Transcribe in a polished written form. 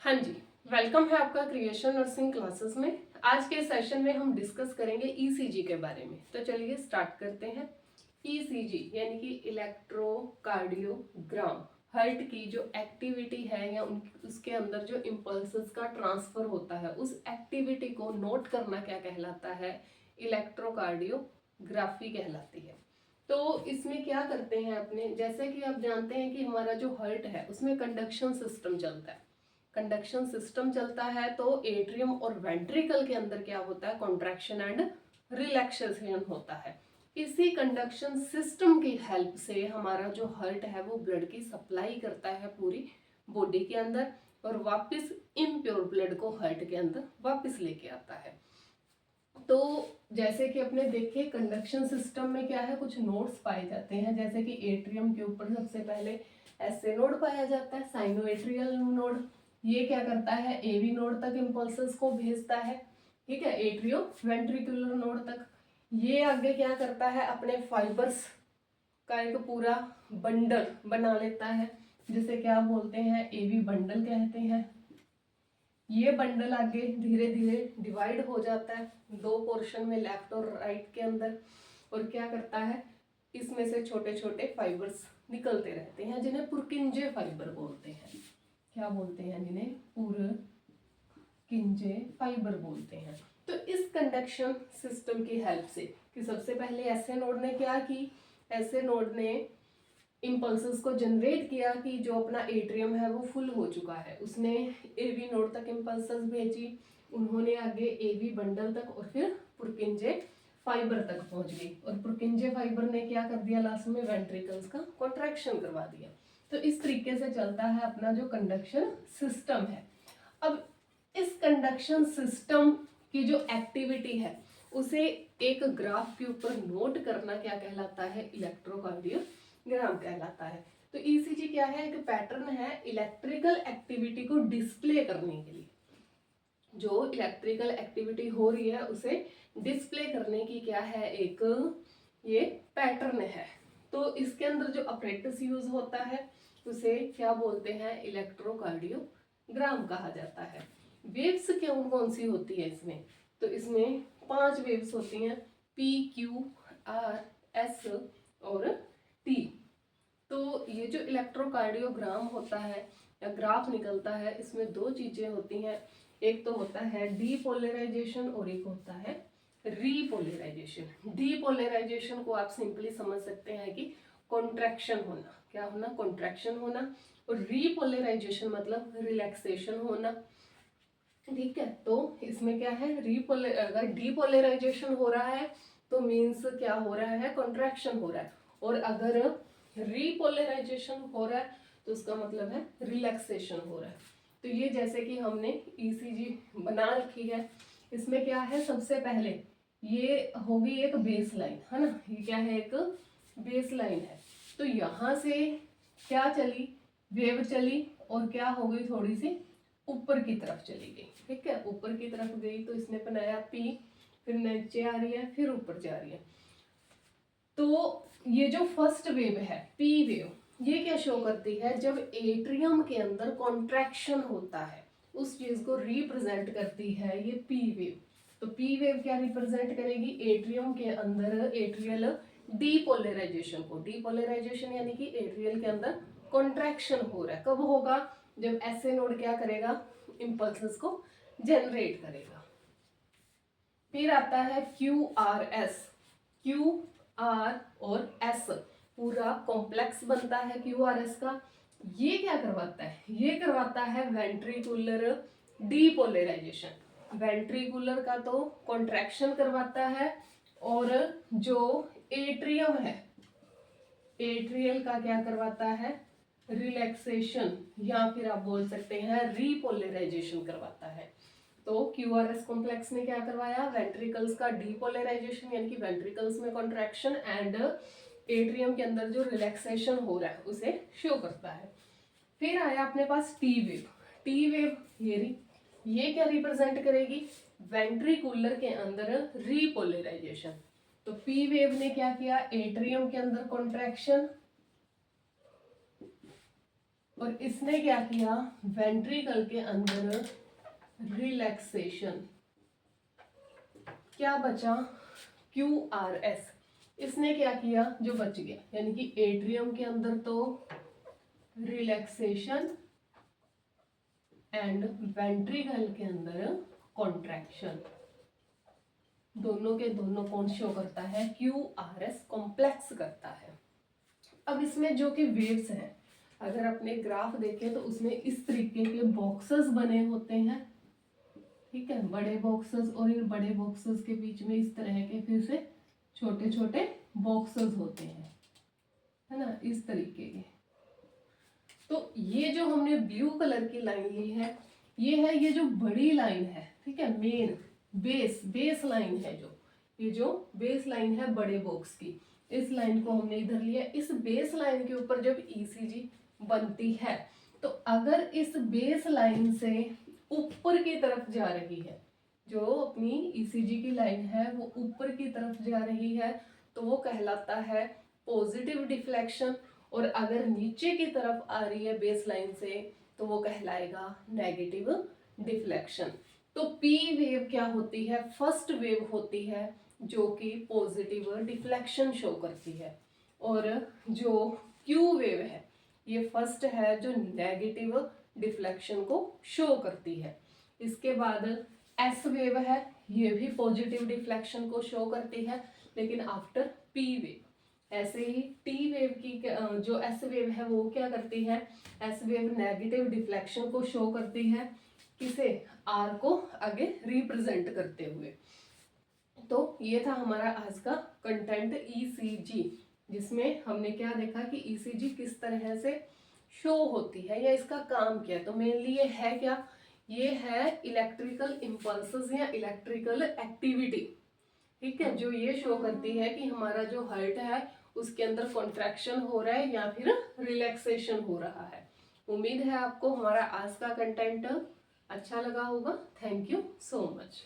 हाँ जी, वेलकम है आपका क्रिएशन नर्सिंग क्लासेस में। आज के सेशन में हम डिस्कस करेंगे ईसीजी के बारे में। तो चलिए स्टार्ट करते हैं। ईसीजी यानी कि इलेक्ट्रोकार्डियोग्राम, हार्ट की जो एक्टिविटी है या उसके अंदर जो इम्पल्सेस का ट्रांसफर होता है, उस एक्टिविटी को नोट करना क्या कहलाता है? इलेक्ट्रोकार्डियोग्राफी कहलाती है। तो इसमें क्या करते हैं अपने, जैसे कि आप जानते हैं कि हमारा जो हार्ट है उसमें कंडक्शन सिस्टम चलता है। कंडक्शन सिस्टम चलता है तो एट्रियम और वेंट्रिकल के अंदर क्या होता है? कॉन्ट्रैक्शन एंड रिलैक्सेशन होता है। इसी कंडक्शन सिस्टम की हेल्प से हमारा जो हार्ट है वो ब्लड की सप्लाई करता है पूरी बॉडी के अंदर, और वापस इम्प्योर ब्लड को हार्ट के अंदर वापस लेके आता है। तो जैसे कि अपने देखे कंडक्शन सिस्टम में क्या है, कुछ नोड्स पाए जाते हैं। जैसे कि एट्रियम के ऊपर सबसे पहले एसए नोड पाया जाता है, साइनोएट्रियल नोड। ये क्या करता है? एवी नोड तक इम्पल्सेस को भेजता है, ठीक है, एट्रियो वेंट्रिकुलर नोड तक। ये आगे क्या करता है? अपने फाइबर्स का एक पूरा बंडल बना लेता है, जिसे क्या बोलते हैं? एवी बंडल कहते हैं। ये बंडल आगे धीरे धीरे डिवाइड हो जाता है दो पोर्शन में, लेफ्ट और राइट के अंदर। और क्या करता है? इसमें से छोटे छोटे फाइबर्स निकलते रहते हैं, जिन्हें पुरकिंजे फाइबर बोलते हैं। क्या बोलते हैं? जिन्हें पुरकिंजे फाइबर बोलते हैं। तो इस कंडक्शन सिस्टम की हेल्प से कि सबसे पहले एसए नोड ने क्या की? एसए नोड ने इम्पल्सेस को जनरेट किया कि जो अपना एट्रियम है वो फुल हो चुका है। उसने एवी नोड तक इम्पल्सेस भेजी, उन्होंने आगे एवी बंडल तक और फिर पुरकिंजे फाइबर तक पहुंच गई। और पुरकिंजे फाइबर ने क्या कर दिया? लास्ट में वेंट्रिकल्स का कॉन्ट्रैक्शन करवा दिया। तो इस तरीके से चलता है अपना जो कंडक्शन सिस्टम है। अब इस कंडक्शन सिस्टम की जो एक्टिविटी है उसे एक ग्राफ के ऊपर नोट करना क्या कहलाता है? इलेक्ट्रोकार्डियोग्राम कहलाता है। तो ईसीजी क्या है? एक पैटर्न है इलेक्ट्रिकल एक्टिविटी को डिस्प्ले करने के लिए। जो इलेक्ट्रिकल एक्टिविटी हो रही है उसे डिस्प्ले करने की क्या है? एक ये पैटर्न है। तो इसके अंदर जो अपरेटस यूज होता है उसे क्या बोलते हैं? इलेक्ट्रोकार्डियोग्राम कहा जाता है। वेव्स कौन कौन सी होती है इसमें? तो इसमें 5 वेव्स होती हैं, पी, क्यू, आर, एस और टी। तो ये जो इलेक्ट्रोकार्डियोग्राम होता है या ग्राफ निकलता है, इसमें दो चीजें होती हैं। एक तो होता है डीपोलराइजेशन और एक होता है रीपोलराइजेशन। डीपोलराइजेशन को आप सिंपली समझ सकते हैं कि कॉन्ट्रैक्शन होना। क्या होना? कॉन्ट्रैक्शन होना। और रीपोलराइजेशन मतलब रिलैक्सेशन होना, ठीक है। तो इसमें क्या है? अगर डीपोलराइजेशन हो रहा है तो मीन्स क्या हो रहा है? कॉन्ट्रैक्शन हो रहा है। और अगर रीपोलराइजेशन हो रहा है तो उसका मतलब है रिलैक्सेशन हो रहा है। तो ये जैसे कि हमने ईसीजी बना रखी है, इसमें क्या है? सबसे पहले ये होगी एक बेस लाइन, है ना। ये क्या है? एक बेस लाइन है। तो यहाँ से क्या चली? वेव चली और क्या हो गई? थोड़ी सी ऊपर की तरफ चली गई, ठीक है। ऊपर की तरफ गई तो इसने बनाया पी, फिर नीचे आ रही है, फिर ऊपर जा रही है। तो ये जो फर्स्ट वेव है पी वेव, ये क्या शो करती है? जब एट्रियम के अंदर कॉन्ट्रैक्शन होता है उस चीज को रिप्रेजेंट करती है ये पी वेव। तो पी वेव क्या रिप्रेजेंट करेगी? एट्रियम के अंदर एट्रियल डीपोलराइजेशन को। डीपोलराइजेशन यानी कि एट्रियल के अंदर कॉन्ट्रैक्शन हो रहा है। कब होगा? जब एसए नोड क्या करेगा? इम्पल्सेस को जनरेट करेगा। फिर आता है Q R S. Q R और एस पूरा कॉम्प्लेक्स बनता है क्यू आर एस का। ये क्या करवाता है? ये करवाता है वेंट्रिकुलर डीपोलराइजेशन। वेंट्रिकुलर का तो कॉन्ट्रैक्शन करवाता है, और जो एट्रियम है एट्रियल का क्या करवाता है? रिलैक्सेशन, या फिर आप बोल सकते हैं रीपोलराइजेशन करवाता है। तो क्यूआरएस कॉम्प्लेक्स ने क्या करवाया? वेंट्रिकल्स का डीपोलराइजेशन यानी कि वेंट्रिकल्स में कॉन्ट्रैक्शन एंड एट्रियम के अंदर जो रिलैक्सेशन हो रहा है उसे शो करता है। फिर आया अपने पास टी वेव। टी वेव ये क्या रिप्रेजेंट करेगी? वेंट्रिकुलर के अंदर रीपोलराइजेशन। तो पी वेव ने क्या किया? एट्रियम के अंदर कॉन्ट्रैक्शन, और इसने क्या किया, वेंट्रिकल के अंदर रिलैक्सेशन, क्या बचा, QRS, इसने क्या किया, जो बच गया, यानी कि एट्रियम के अंदर तो रिलैक्सेशन एंड वेंट्रिकल के अंदर कॉन्ट्रैक्शन, दोनों के दोनों कौन शो करता है, QRS कॉम्प्लेक्स करता है। अब इसमें जो कि वेव्स हैं, अगर अपने ग्राफ देखें तो उसमें इस तरीके के बॉक्सेस बने होते हैं, ठीक है, बड़े बॉक्सेस, और इन बड़े बॉक्सेस के बीच में इस तरह के फिर से छोटे छोटे बॉक्सेस होते हैं, है ना, इस तरीके के। तो ये जो हमने ब्लू कलर की लाइन ली है, ये जो बड़ी लाइन है, ठीक है, मेन बेस लाइन है, ये जो बेस लाइन है बड़े बॉक्स की, इस लाइन को हमने इधर लिया। इस बेस लाइन के ऊपर जब ईसीजी बनती है, तो अगर इस बेस लाइन से ऊपर की तरफ जा रही है, जो अपनी ईसीजी की लाइन है वो ऊपर की तरफ जा रही है, तो वो कहलाता है पॉजिटिव डिफ्लेक्शन, और अगर नीचे की तरफ आ रही है बेस लाइन से, तो वो कहलाएगा नेगेटिव डिफ्लेक्शन। तो पी वेव क्या होती है, फर्स्ट वेव होती है जो कि पॉजिटिव डिफ्लेक्शन शो करती है, और जो क्यू वेव है ये फर्स्ट है जो नेगेटिव डिफ्लेक्शन को शो करती है। इसके बाद एस वेव है, ये भी पॉजिटिव डिफ्लेक्शन को शो करती है, लेकिन आफ्टर पी वेव। ऐसे ही टी वेव की जो एस वेव है वो क्या करती है, एस वेव नेगेटिव डिफ्लेक्शन को शो करती है, किसे, आर को आगे रिप्रेजेंट करते हुए। तो ये था हमारा आज का कंटेंट ईसीजी, जिसमें हमने क्या देखा कि ईसीजी किस तरह से शो होती है या इसका काम क्या है। तो मेनली ये है क्या, ये है इलेक्ट्रिकल इम्पल्सेस या इलेक्ट्रिकल एक्टिविटी, ठीक है, जो ये शो करती है कि हमारा जो हार्ट है उसके अंदर कॉन्ट्रैक्शन हो रहा है या फिर रिलैक्सेशन हो रहा है। उम्मीद है आपको हमारा आज का कंटेंट अच्छा लगा होगा। Thank you so much.